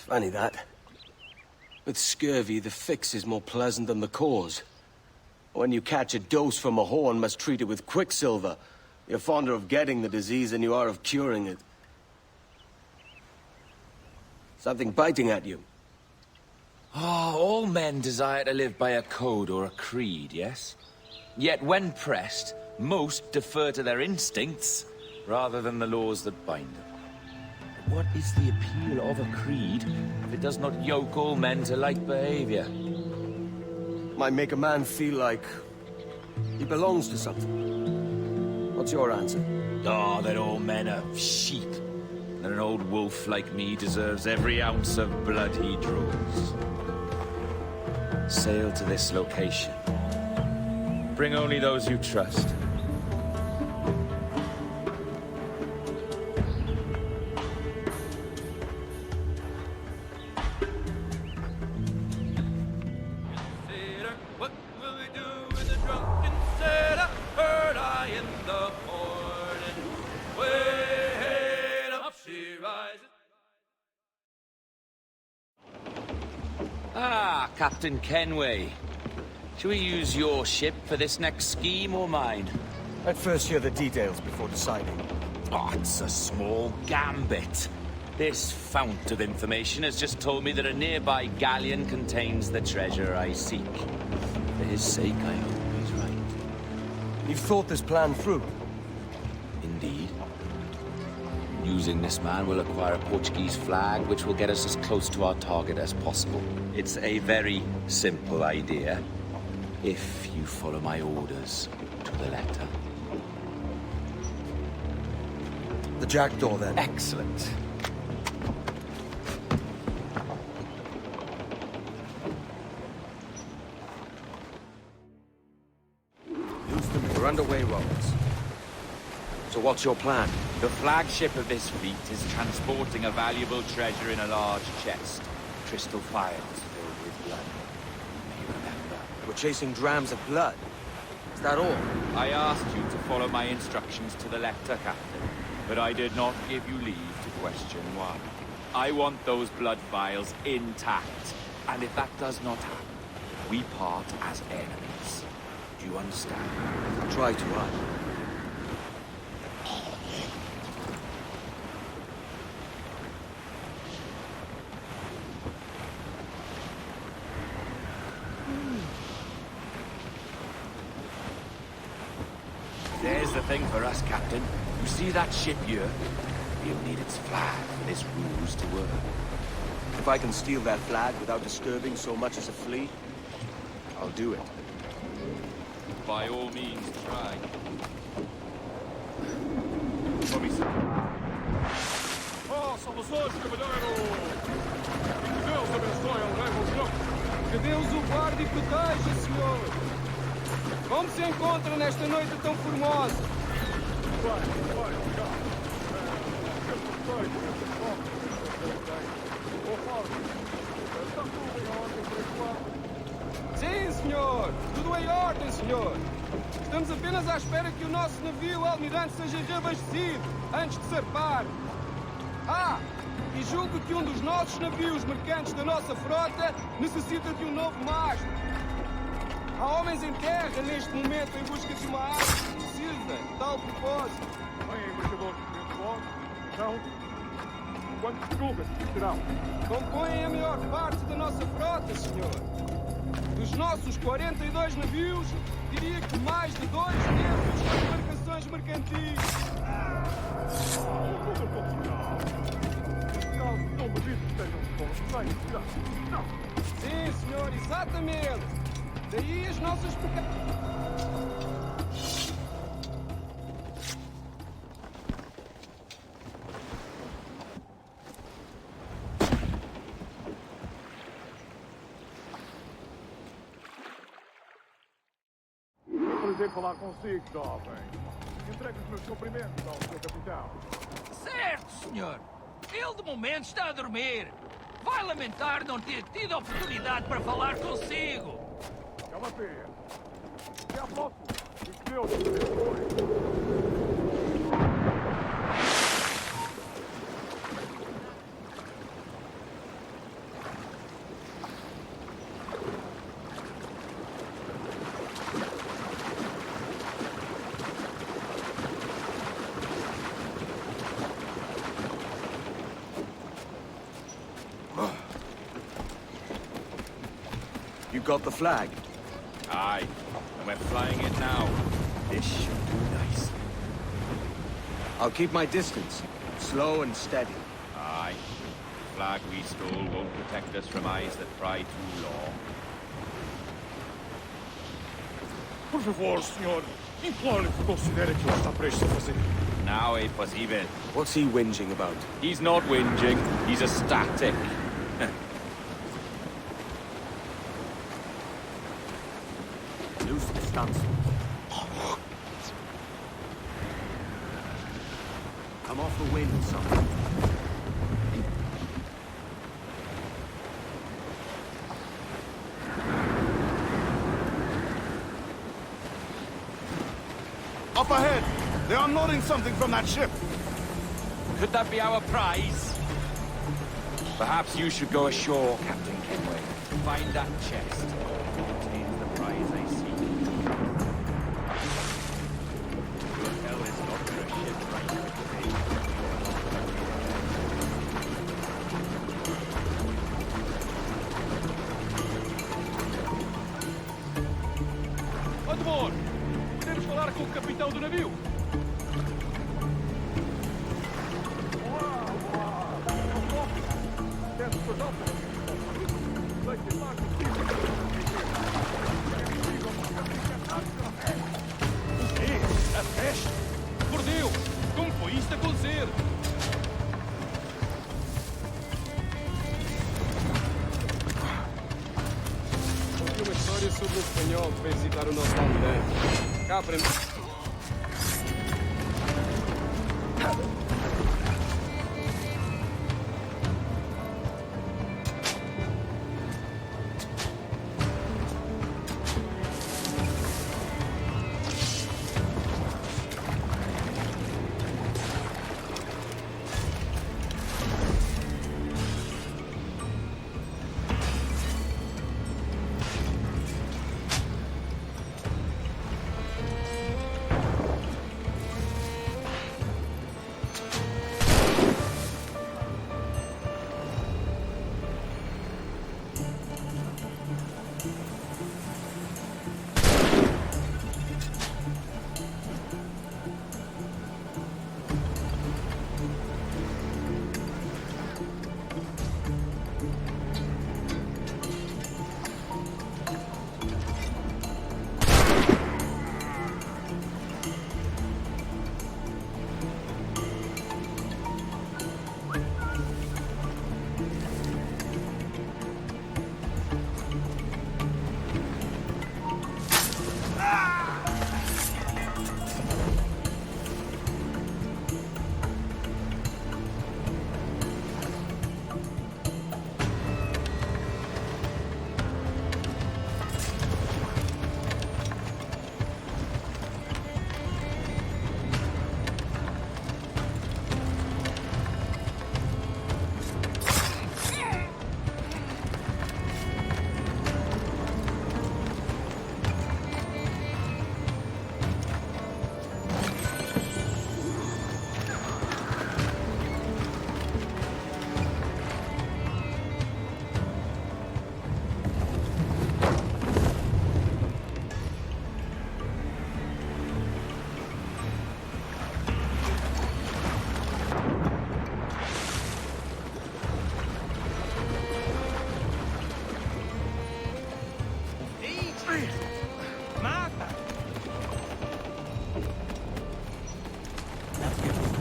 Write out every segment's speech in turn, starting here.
Funny that. With scurvy, the fix is more pleasant than the cause. When you catch a dose from a horn, must treat it with quicksilver. You're fonder of getting the disease than you are of curing it. Something biting at you. Ah, all men desire to live by a code or a creed, yes? Yet when pressed, most defer to their instincts, rather than the laws that bind them. But what is the appeal of a creed, if it does not yoke all men to like behavior? Might make a man feel like he belongs to something. What's your answer? Oh, that all men are sheep. That an old wolf like me deserves every ounce of blood he draws. Sail to this location. Bring only those you trust. What will we do with the drunken sailor? Heard I in the morning. Way up she rises. Ah, Captain Kenway. Shall we use your ship for this next scheme or mine? I'd first hear the details before deciding. Oh, it's a small gambit. This fount of information has just told me that a nearby galleon contains the treasure I seek. For his sake, I hope he's right. You've thought this plan through? Indeed. Using this man, we'll acquire a Portuguese flag, which will get us as close to our target as possible. It's a very simple idea, if you follow my orders to the letter. The jackdaw, then. Excellent. Houston, we're underway, Roberts. So what's your plan? The flagship of this fleet is transporting a valuable treasure in a large chest. Crystal phials filled with blood. You may remember. We're chasing drams of blood. Is that all? I asked you to follow my instructions to the letter, Captain, but I did not give you leave to question why. I want those blood vials intact, and if that does not happen, we part as enemies. Do you understand? Try to run. There's the thing for us, Captain. You see that ship here? We'll need its flag for this ruse to work. If I can steal that flag without disturbing so much as a flea, I'll do it. By all means, try. Oh, salvações, cavalheiro! Que Deus abençoe ao rei Rojão! Que Deus o guarde e proteja, senhor! Como se encontra nesta noite tão formosa? Vai, obrigado. Está tudo em ordem por enquanto? Sim, senhor! Tudo em ordem, senhor! Estamos apenas à espera que o nosso navio almirante seja reabastecido antes de zarpar. Ah! E julgo que um dos nossos navios mercantes da nossa frota necessita de um novo mastro. Há homens em terra neste momento em busca de uma arma que precisa de tal propósito. Bem, embaixador de Presidente, então, quantos trugas terão? Compõem a maior parte da nossa frota, senhor. Dos nossos 42 navios, diria que mais de 2 terços são embarcações mercantis. Não me diz que estejam com não. Sim, senhor, exatamente. Daí as nossas prazer falar consigo, jovem. Entregue os meus cumprimentos ao seu capitão. Certo, senhor. Ele de momento está a dormir. Vai lamentar não ter tido a oportunidade para falar consigo. É uma pena. Até à próxima. E que Deus te abençoe. got the flag? Aye, and we're flying it now. This should do nicely. I'll keep my distance. Slow and steady. Aye. The flag we stole won't protect us from eyes that pry too long. Por favor, senhor. Imploro que considere que o está prestes a fazer. Now é possível. What's he whinging about? He's not whinging, he's ecstatic. Loose the stunts. Come off the wind, someone. Up ahead! They are unloading something from that ship! Could that be our prize? Perhaps you should go ashore, Captain Kenway. Find that chest. It contains the prize I seek. Your hell is not for a ship right now today. Admor! Podemos falar com o capitão do navio? A peste! Por Deus! Como foi isto acontecer? Ouvi uma história sobre um espanhol que veio visitar o nosso almirante. Cá para mim.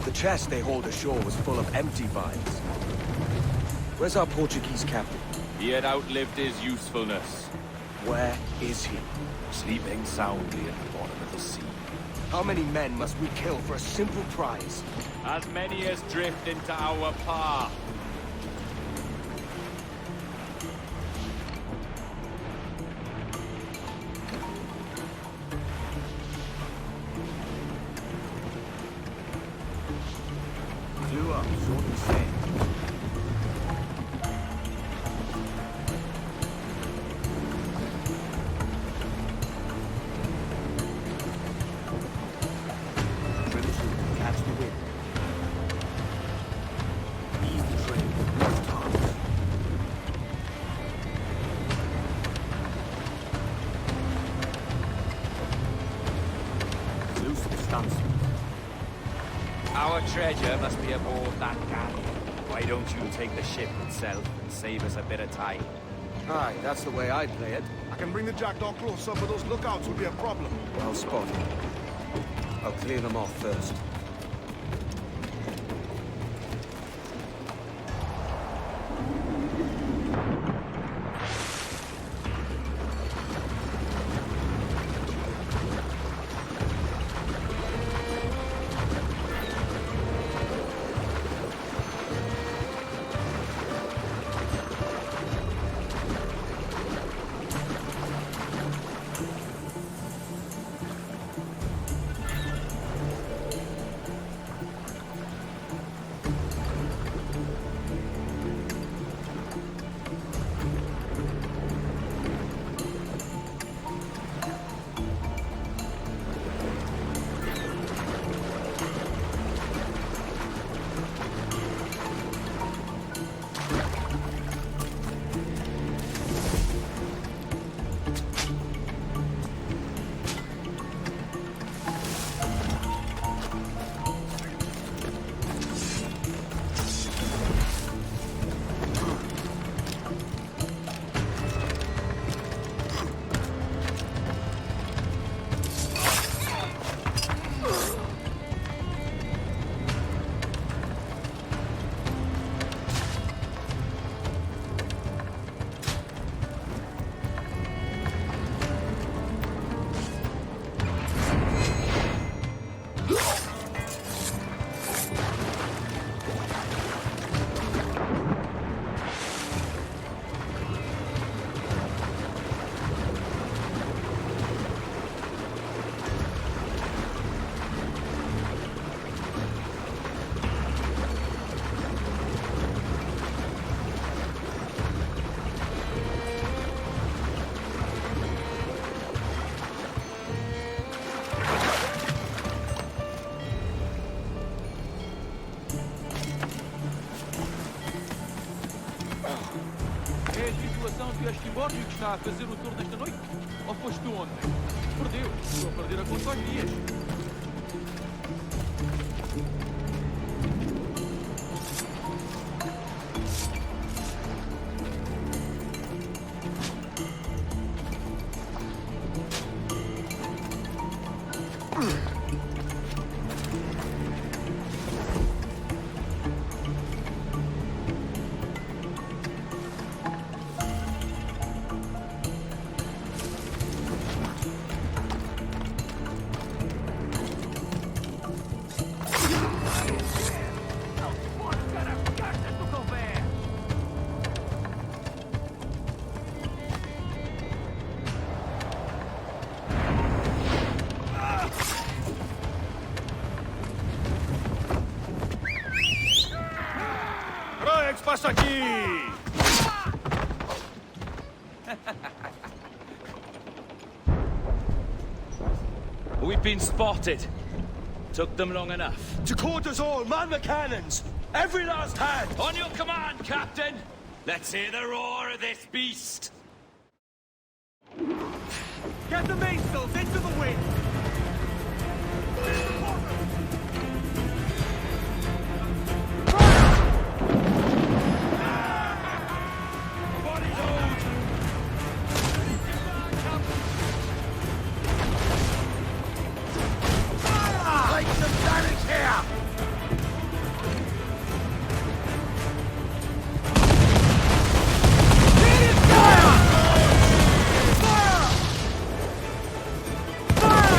The chest they hauled ashore was full of empty vials. Where's our Portuguese captain? He had outlived his usefulness. Where is he? Sleeping soundly at the bottom of the sea. How many men must we kill for a simple prize? As many as drift into our path. Flew up, sword and sail. Trim to catch the wind. Ease the train with rough tarps. circumstances. Our treasure must be aboard that galley. Why don't you take the ship itself and save us a bit of time? Aye, that's the way I'd play it. I can bring the jackdaw closer, but those lookouts will be a problem. Well spotted. I'll clear them off first. Vieste embora e o que está a fazer o tour desta noite? Ou foste tu ontem? Perdeu. Estou a perder a conta aos dias. Passa aqui! We've been spotted. Took them long enough. To quarters all, man the cannons! Every last hand! On your command, Captain! Let's hear the roar of this beast! Get the mainsails into the wind! Fire!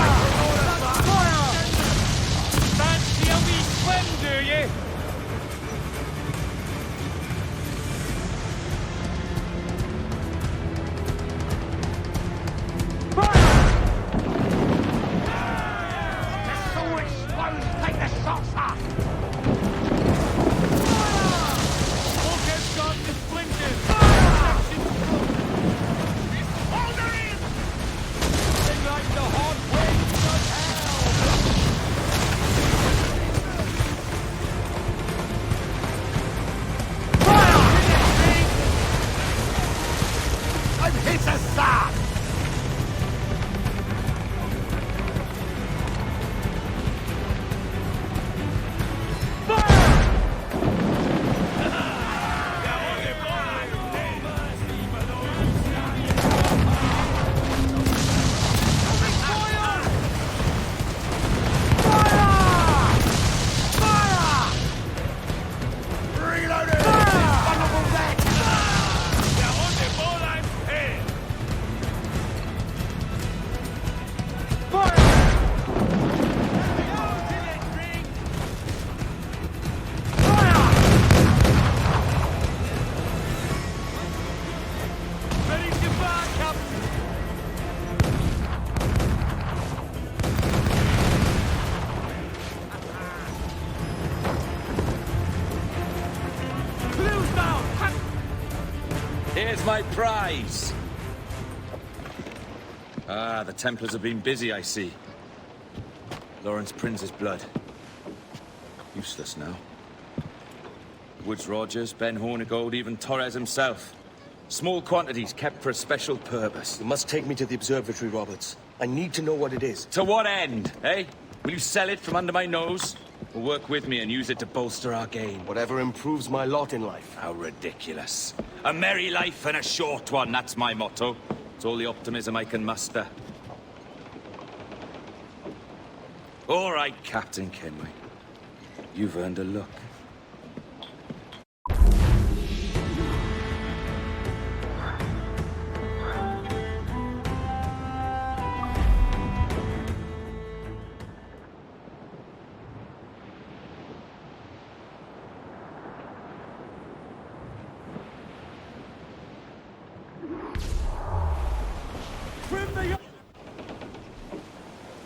my prize! Ah, the Templars have been busy, I see. Lawrence Prince's blood. Useless now. Woods Rogers, Ben Hornigold, even Torres himself. Small quantities kept for a special purpose. You must take me to the observatory, Roberts. I need to know what it is. To what end, eh? Will you sell it from under my nose? Or work with me and use it to bolster our gain? Whatever improves my lot in life. How ridiculous. A merry life and a short one, that's my motto. It's all the optimism I can muster. All right, Captain Kenway. You've earned a look.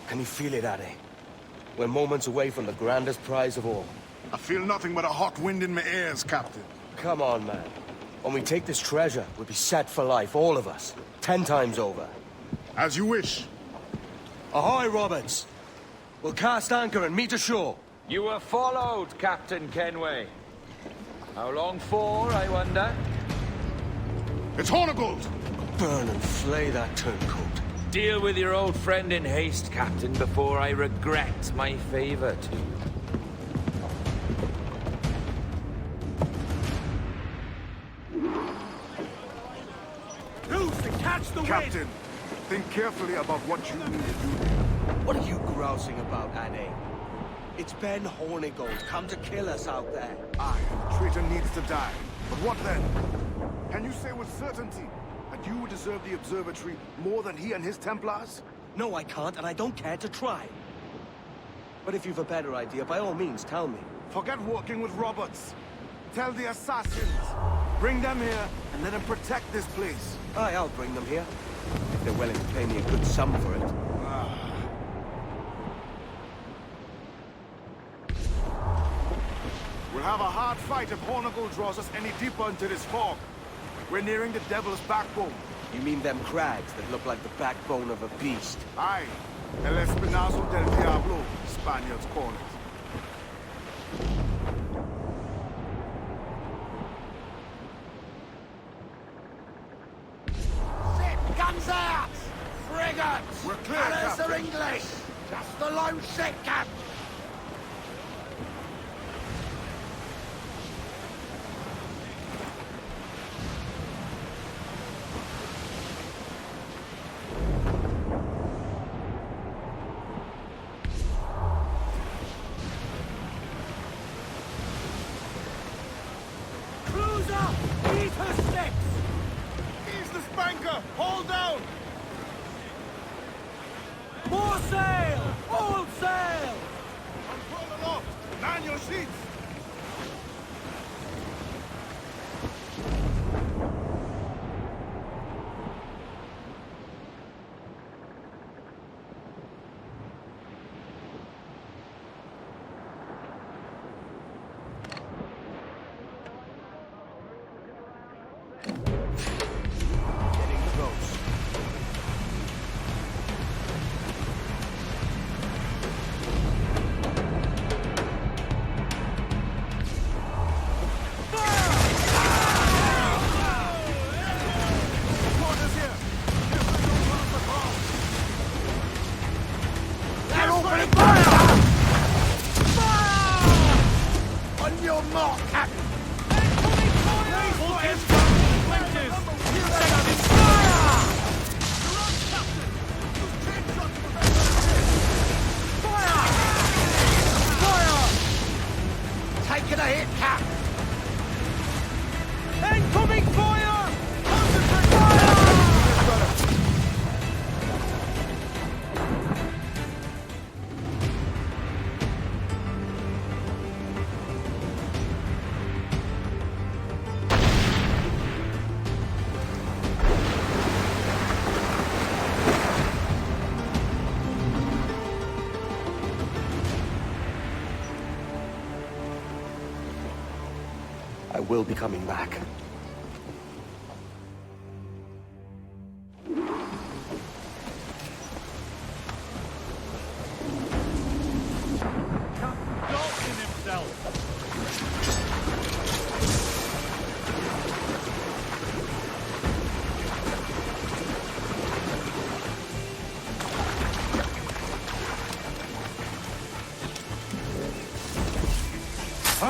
Can you feel it, Addy? We're moments away from the grandest prize of all. I feel nothing but a hot wind in my ears, Captain. Come on, man. When we take this treasure, we'll be set for life, all of us. 10 times over. As you wish. Ahoy, Roberts! We'll cast anchor and meet ashore. You were followed, Captain Kenway. How long for, I wonder? It's Hornigold! Burn and flay that turncoat. Deal with your old friend in haste, Captain, before I regret my favor to you. Captain, think carefully about what you need to do. What are you grousing about, Annie? It's Ben Hornigold, come to kill us out there. Aye, the traitor needs to die. But what then? Can you say with certainty that you deserve the observatory more than he and his Templars? No, I can't, and I don't care to try. But if you've a better idea, by all means, tell me. Forget working with Roberts. Tell the assassins. Bring them here and let them protect this place. Aye, I'll bring them here. If they're willing to pay me a good sum for it. We'll have a hard fight if Hornigold draws us any deeper into this fog. We're nearing the Devil's Backbone. You mean them crags that look like the backbone of a beast? Aye, El Espinazo del Diablo, Spaniards call it. Guns out! Frigates! We're clear, Colours are Captain. English! Just the lone ship, Cap! Cruiser! Eat her sticks! Ease the spanker! Hold down! More sail! All sail! Control aloft! Man your sheets! Getting close. Quarters here! They're opening fire! Fire! On your mark, Captain! Taking a hit, Cap! Incoming fire! Concentrate fire! I will be coming back.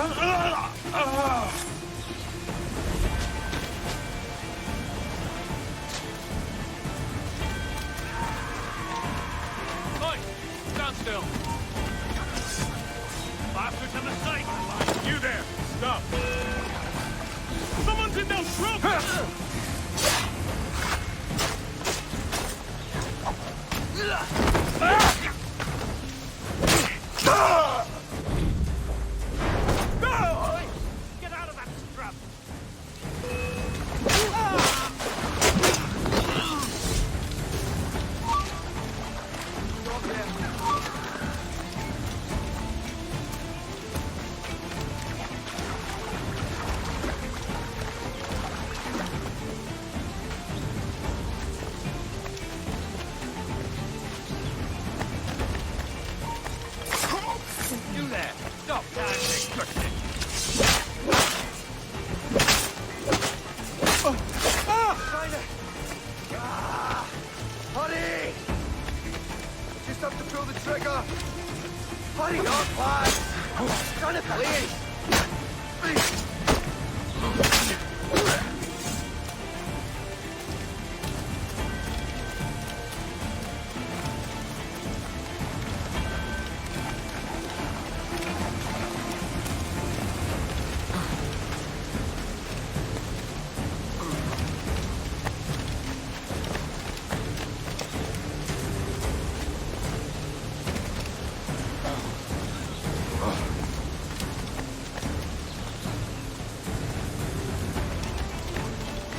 Oi! Stand still! Bastards in the sight! You there! Stop! Someone's in those tropes! Get out of that scrub! You there! Stop dancing, quickly! Hurry! Just have to pull the trigger. Hurry up, lads! Trying to bleed.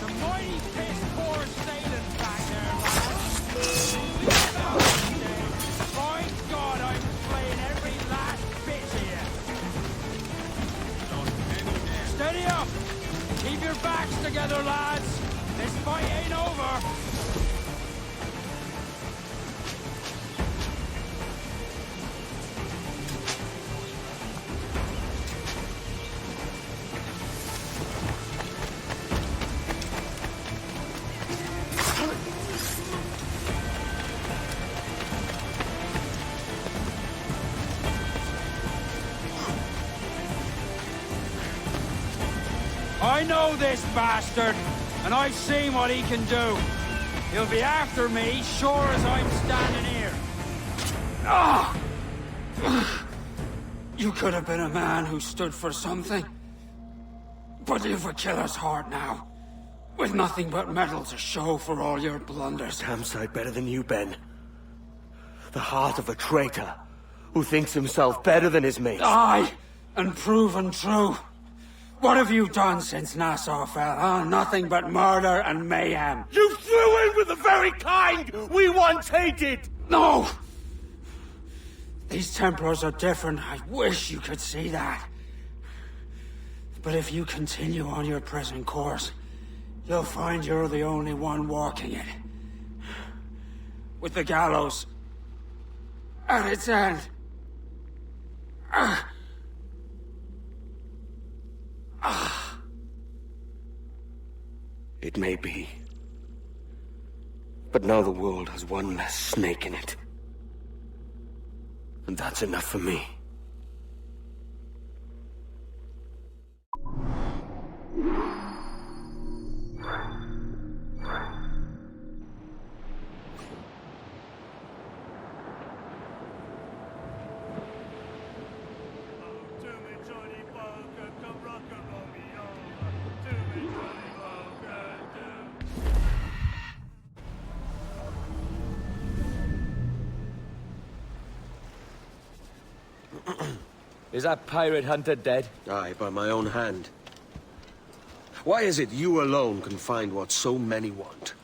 The mighty piss poor sailing back there, lads! By God, I'm playing every last bit here! Steady up! Keep your backs together, lads! This fight ain't over! I know this bastard, and I've seen what he can do. He'll be after me, sure as I'm standing here. Ah! You could have been a man who stood for something. But you've a killer's heart now. With nothing but metal to show for all your blunders. Damn sight better than you, Ben. The heart of a traitor who thinks himself better than his mates. Aye, and proven true. What have you done since Nassau fell, huh? Nothing but murder and mayhem. You threw in with the very kind we once hated! No! These Templars are different. I wish you could see that. But if you continue on your present course, you'll find you're the only one walking it. With the gallows at its end. It may be. But now the world has one less snake in it. And that's enough for me. Is that pirate hunter dead? Aye, by my own hand. Why is it you alone can find what so many want?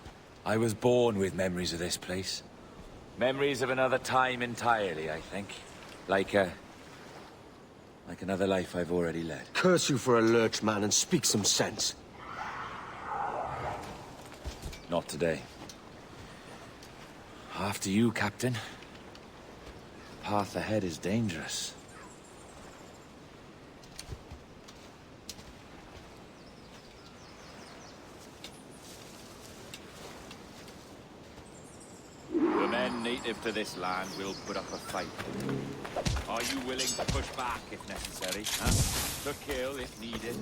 I was born with memories of this place. Memories of another time entirely, I think. Like another life I've already led. Curse you for a lurch, man, and speak some sense. Not today. After you, Captain. The path ahead is dangerous. The men need native to this land will put up a fight. Are you willing to push back if necessary, huh? To kill if needed?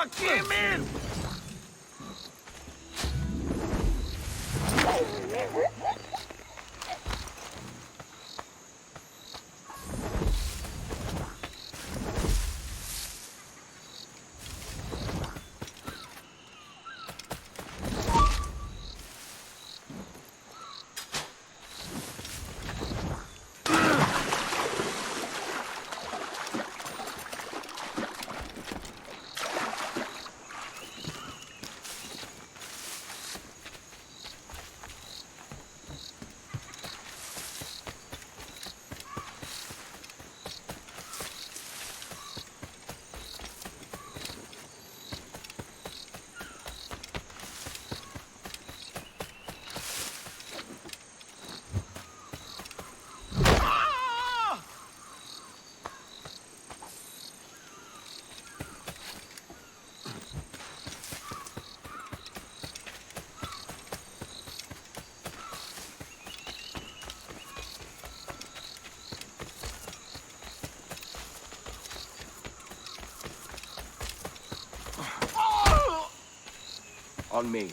Lock him in! On me.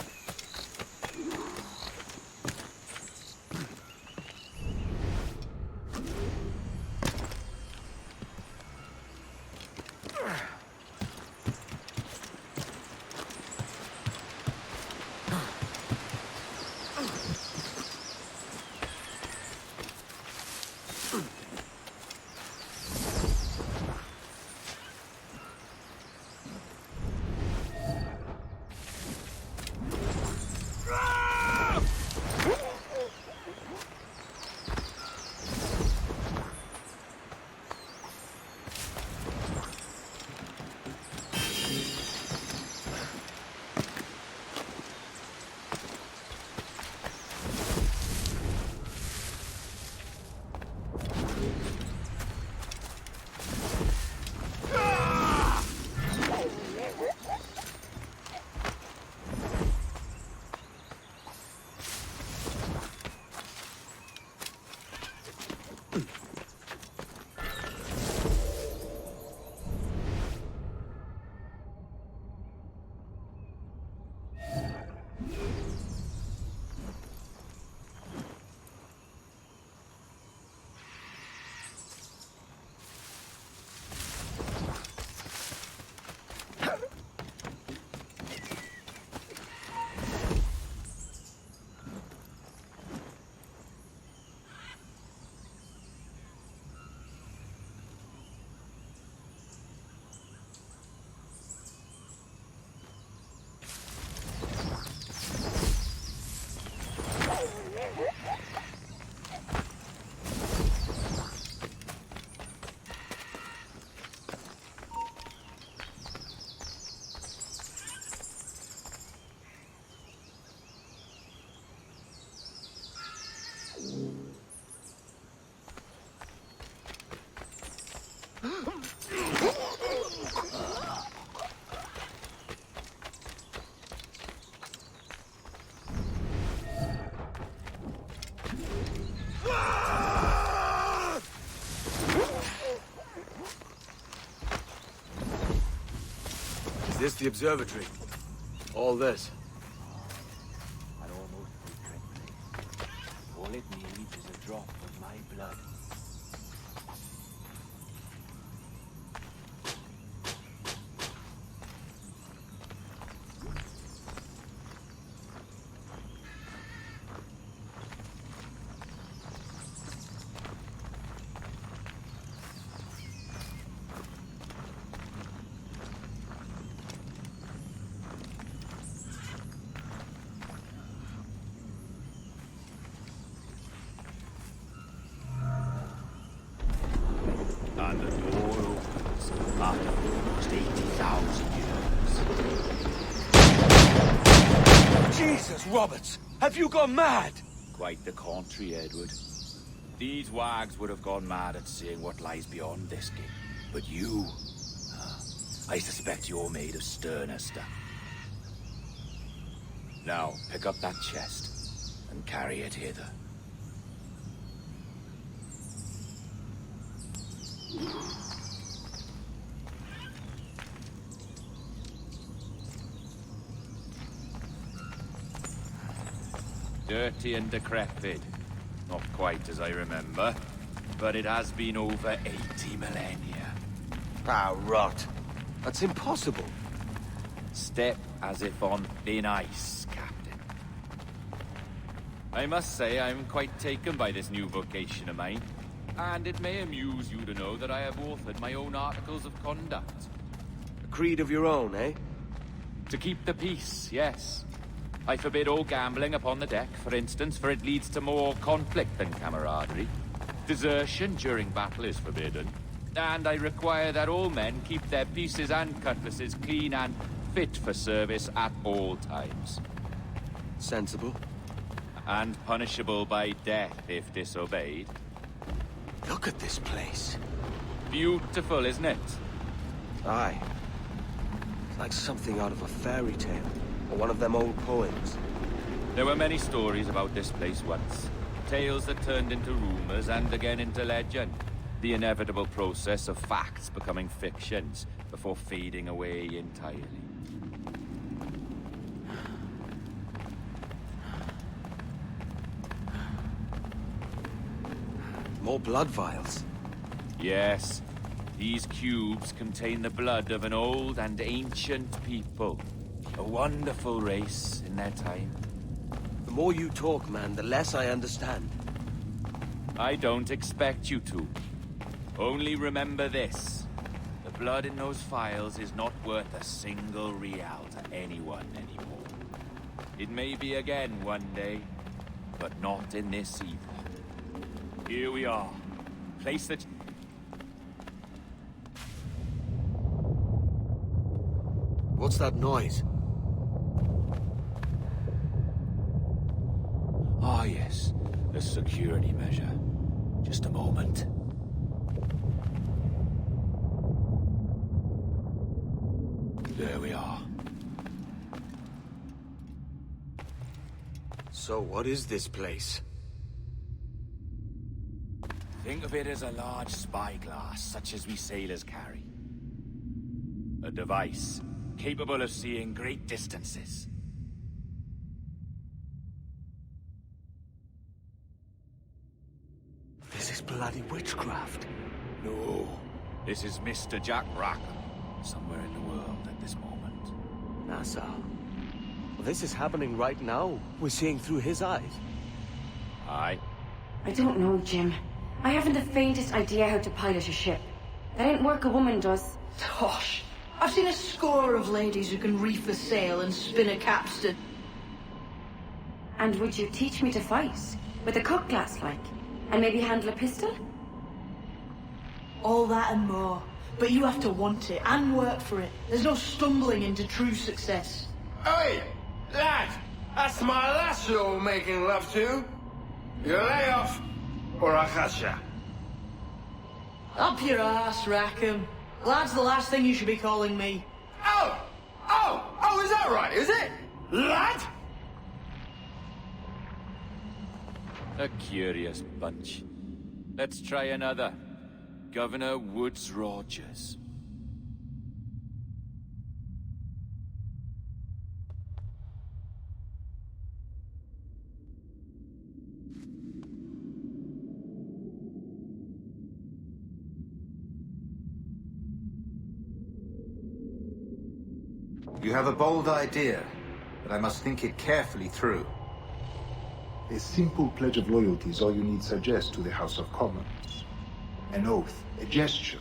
Is this the observatory? All this? I'd almost regret it. All it needs is a drop of my blood. And the door opens after almost 80,000 years. Jesus, Roberts! Have you gone mad? Quite the contrary, Edward. These wags would have gone mad at seeing what lies beyond this gate. But you... I suspect you're made of sterner stuff. Now, pick up that chest and carry it hither. Dirty and decrepit. Not quite as I remember, but it has been over 80 millennia. Ah, rot. That's impossible. Step as if on thin ice, Captain. I must say I'm quite taken by this new vocation of mine, and it may amuse you to know that I have authored my own articles of conduct. A creed of your own, eh? To keep the peace, yes. I forbid all gambling upon the deck, for instance, for it leads to more conflict than camaraderie. Desertion during battle is forbidden. And I require that all men keep their pieces and cutlasses clean and fit for service at all times. Sensible. And punishable by death if disobeyed. Look at this place. Beautiful, isn't it? Aye. It's like something out of a fairy tale, or one of them old poems. There were many stories about this place once. Tales that turned into rumors and again into legend. The inevitable process of facts becoming fictions before fading away entirely. More blood vials. Yes, these cubes contain the blood of an old and ancient people. A wonderful race in their time. The more you talk, man, the less I understand. I don't expect you to. Only remember this. The blood in those files is not worth a single real to anyone anymore. It may be again one day, but not in this evening. Here we are. Place that... What's that noise? Ah, yes. A security measure. Just a moment. There we are. So what is this place? Think of it as a large spyglass, such as we sailors carry. A device capable of seeing great distances. This is bloody witchcraft. No, this is Mr. Jack Rackham, somewhere in the world at this moment. Nassau. Well, this is happening right now. We're seeing through his eyes. Aye. I don't know, Jim. I haven't the faintest idea how to pilot a ship. That ain't work a woman does. Tosh. I've seen a score of ladies who can reef a sail and spin a capstan. And would you teach me to fight? With a cutlass, like? And maybe handle a pistol? All that and more. But you have to want it and work for it. There's no stumbling into true success. Hey, lad! That's my lass you're making love to. You lay off, or I'll catch ya. Up your ass, Rackham. Lad's the last thing you should be calling me. Oh, is that right, is it? Lad? A curious bunch. Let's try another. Governor Woods Rogers. You have a bold idea, but I must think it carefully through. A simple pledge of loyalty is all you need suggest to the House of Commons. An oath, a gesture,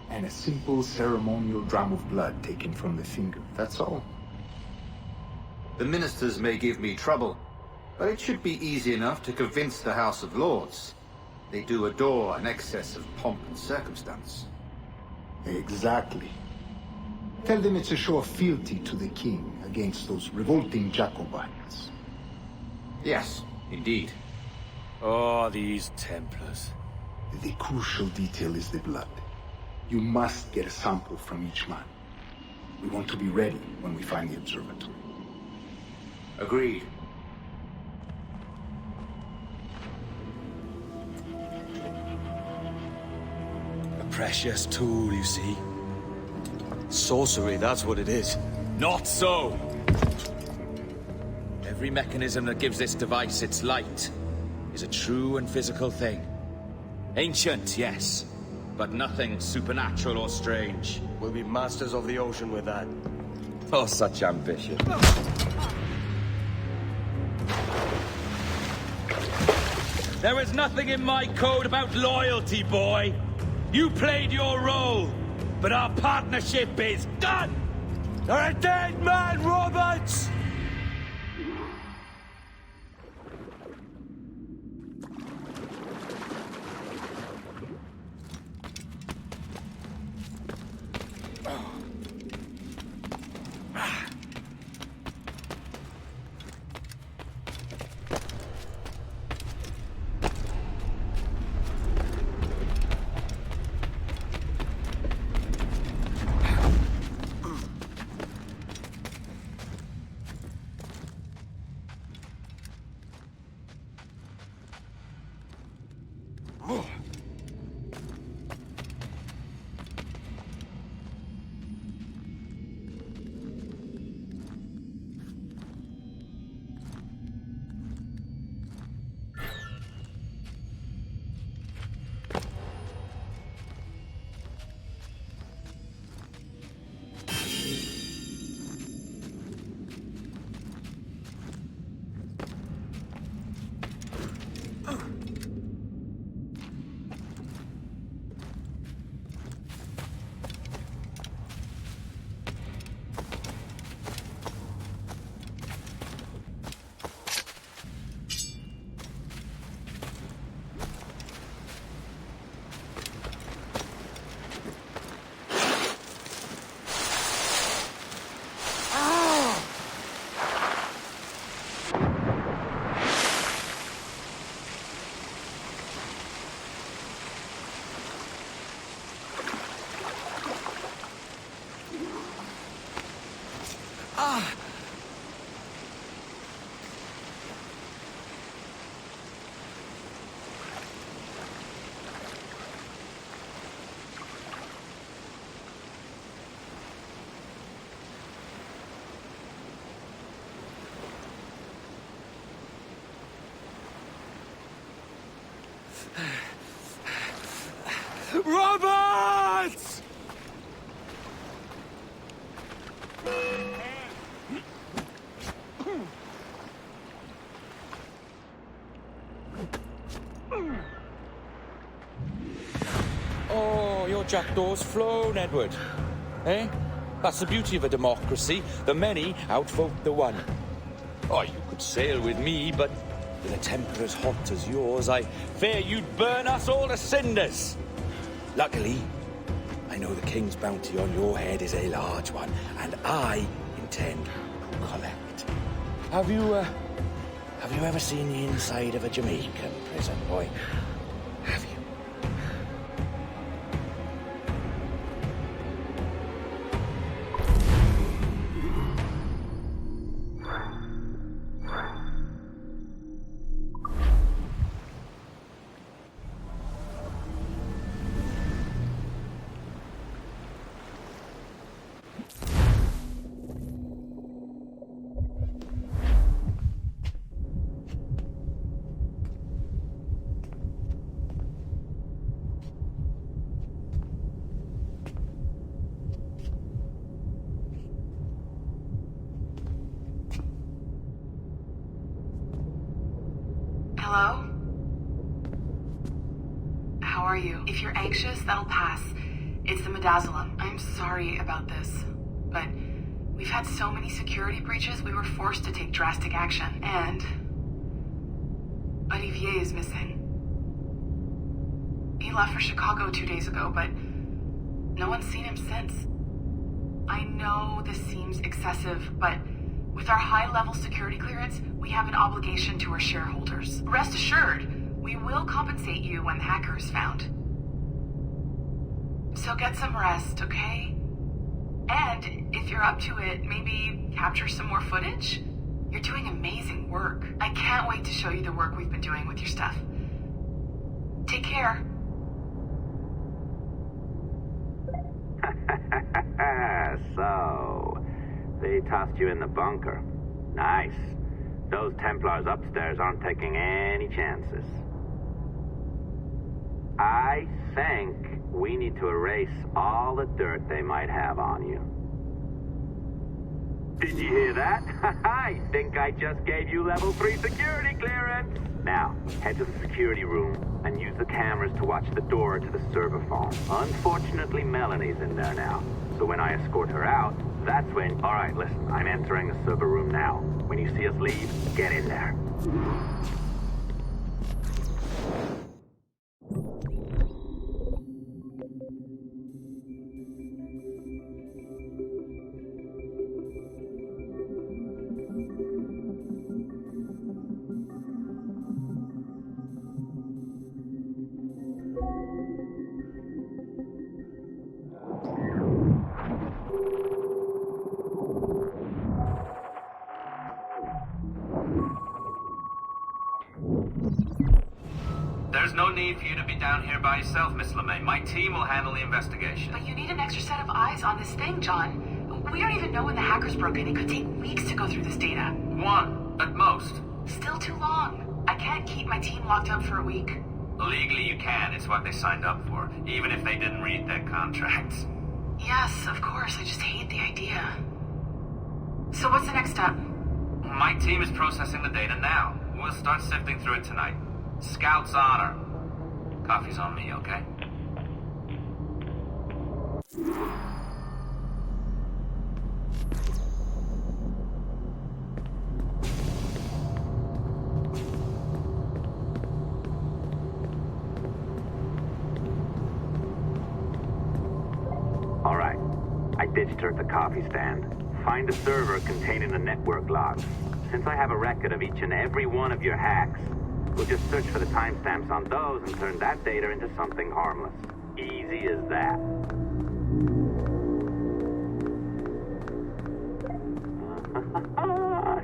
and a simple ceremonial dram of blood taken from the finger. That's all. The ministers may give me trouble, but it should be easy enough to convince the House of Lords. They do adore an excess of pomp and circumstance. Exactly. Tell them it's a show of fealty to the king against those revolting Jacobites. Yes, indeed. Oh, these Templars. The crucial detail is the blood. You must get a sample from each man. We want to be ready when we find the observatory. Agreed. A precious tool, you see. Sorcery, that's what it is. Not so! Every mechanism that gives this device its light is a true and physical thing. Ancient, yes, but nothing supernatural or strange. We'll be masters of the ocean with that. Oh, such ambition. There is nothing in my code about loyalty, boy. You played your role, but our partnership is done! You're a dead man, Roberts! Roberts! Oh, your jackdaw's flown, Edward. Eh? That's the beauty of a democracy. The many outvote the one. Oh, you could sail with me, but with a temper as hot as yours, I fear you'd burn us all to cinders. Luckily, I know the king's bounty on your head is a large one, and I intend to collect. Have you ever seen the inside of a Jamaican prison, boy? Have you? Hello? How are you? If you're anxious, that'll pass. It's the Midazolam. I'm sorry about this, but we've had so many security breaches, we were forced to take drastic action. And Olivier is missing. He left for Chicago 2 days ago, but no one's seen him since. I know this seems excessive, but with our high-level security clearance, we have an obligation to our shareholders. Rest assured, we will compensate you when the hacker is found. So get some rest, okay? And if you're up to it, maybe capture some more footage? You're doing amazing work. I can't wait to show you the work we've been doing with your stuff. Take care. So, they tossed you in the bunker. Nice. Those Templars upstairs aren't taking any chances. I think we need to erase all the dirt they might have on you. Did you hear that? I think I just gave you level 3 security clearance! Now, head to the security room and use the cameras to watch the door to the server phone. Unfortunately, Melanie's in there now. So when I escort her out, that's when... Alright, listen, I'm entering the server room now. When you see us leave, get in there. There's no need for you to be down here by yourself, Miss LeMay. My team will handle the investigation. But you need an extra set of eyes on this thing, John. We don't even know when the hackers broke in. It could take weeks to go through this data. 1, at most. Still too long. I can't keep my team locked up for a week. Legally you can. It's what they signed up for, even if they didn't read their contracts. Yes, of course. I just hate the idea. So what's the next step? My team is processing the data now. We'll start sifting through it tonight. Scout's honor. Coffee's on me, okay? All right. I ditched her at the coffee stand. Find a server containing the network logs. Since I have a record of each and every one of your hacks, we'll just search for the timestamps on those and turn that data into something harmless. Easy as that.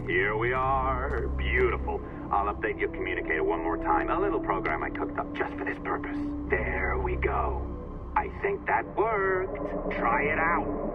Here we are. Beautiful. I'll update your communicator one more time. A little program I cooked up just for this purpose. There we go. I think that worked. Try it out.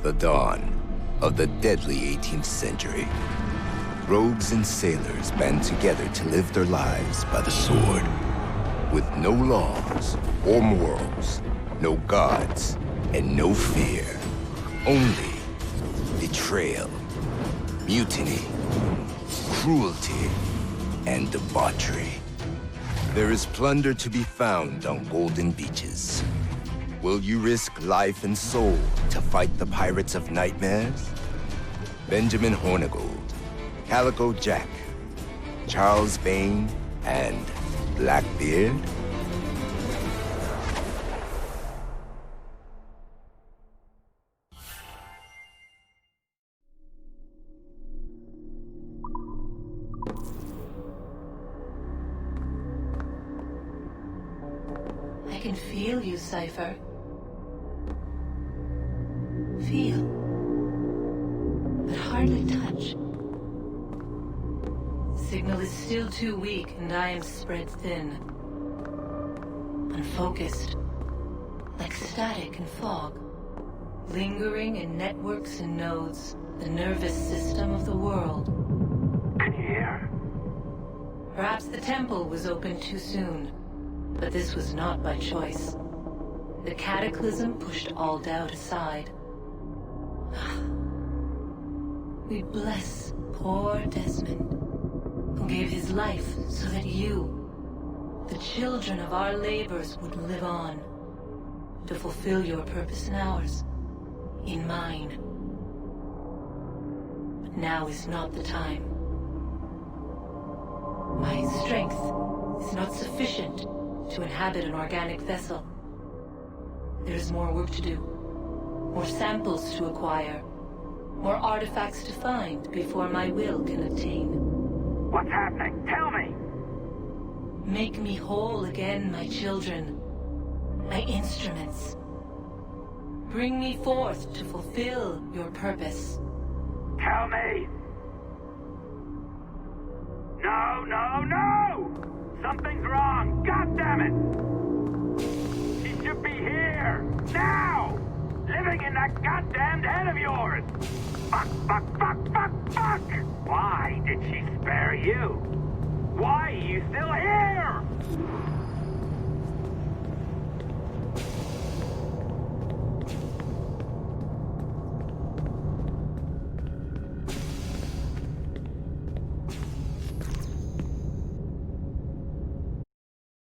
The dawn of the deadly 18th century. Rogues and sailors band together to live their lives by the sword. With no laws or morals, no gods, and no fear. Only betrayal, mutiny, cruelty, and debauchery. There is plunder to be found on golden beaches. Will you risk life and soul to fight the pirates of nightmares? Benjamin Hornigold, Calico Jack, Charles Vane, and Blackbeard? I can feel you, Cypher. Feel, but hardly touch. Signal is still too weak, and I am spread thin. Unfocused, like static and fog. Lingering in networks and nodes, the nervous system of the world. Can you hear? Perhaps the temple was opened too soon. But this was not by choice. The cataclysm pushed all doubt aside. We bless poor Desmond, who gave his life so that you, the children of our labors, would live on, to fulfill your purpose in ours, in mine. But now is not the time. My strength is not sufficient to inhabit an organic vessel. There is more work to do, more samples to acquire, more artifacts to find before my will can obtain. What's happening? Tell me! Make me whole again, my children, my instruments. Bring me forth to fulfill your purpose. Tell me! No, no, no! Something's wrong! God damn it! She should be here! Now! Living in that goddamned head of yours! Fuck, fuck, fuck, fuck, fuck! Why did she spare you? Why are you still here?